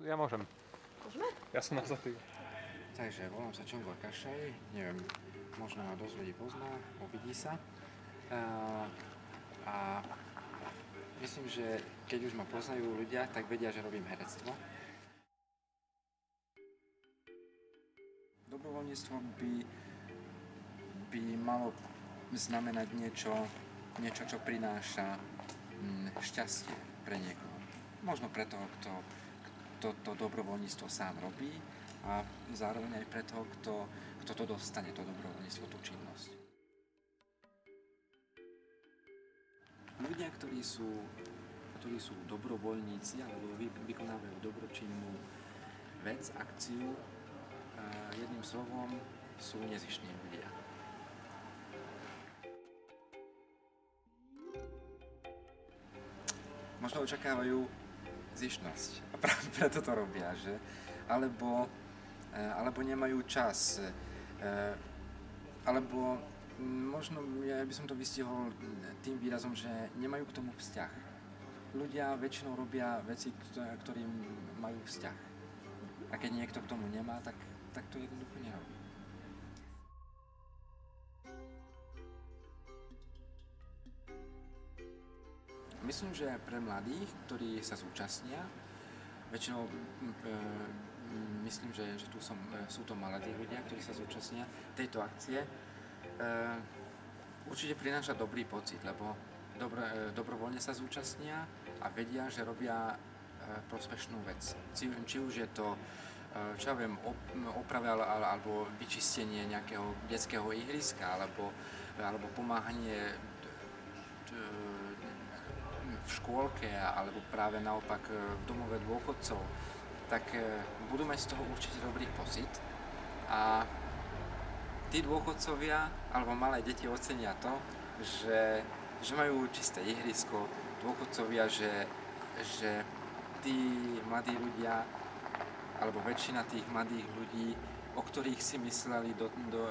Ja môžem. Môžeme? Ja som na zatý. Takže volám sa Čongor Kašaj, neviem, možno ma dosť ľudí pozná, uvidí sa. A myslím, že keď už ma poznajú ľudia, tak vedia, že robím herectvo. Dobrovoľníctvo by malo znamenať niečo, čo prináša šťastie pre niekoho. Možno pre toho, kto to dobrovoľníctvo sám robí, a zároveň aj pre toho, kto to dostane, to dobrovoľníctvo, tú činnosť. Ľudia, ktorí sú dobrovoľníci alebo vykonávajú dobročinnú vec, akciu, jedným slovom sú nezištní ľudia. Možno očakávajú zištnosť a práve preto to robia, že? Alebo nemajú čas, alebo možno ja by som to vystihol tým výrazom, že nemajú k tomu vzťah. Ľudia väčšinou robia veci, ktorým majú vzťah. A keď niekto k tomu nemá, tak to jednoducho nerobí. Myslím, že pre mladých, ktorí sa zúčastnia, väčšinou myslím, že sú to mladí ľudia, ktorí sa zúčastnia tejto akcie, určite prináša dobrý pocit, lebo dobrovoľne sa zúčastnia a vedia, že robia prospešnú vec. Či už je to, čo ja viem, oprava alebo vyčistenie nejakého detského ihriska, alebo pomáhanie v škôlke, alebo práve naopak v domove dôchodcov, tak budú mať z toho určite dobrý pocit a tí dôchodcovia alebo malé deti ocenia to, že majú čisté ihrisko, dôchodcovia, že tí mladí ľudia alebo väčšina tých mladých ľudí, o ktorých si mysleli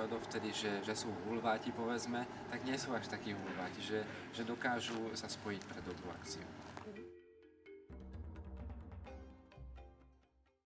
dovtedy, že sú hulváti, povedzme, tak nie sú až takí hulváti, že dokážu sa spojiť pre dobrú akciu.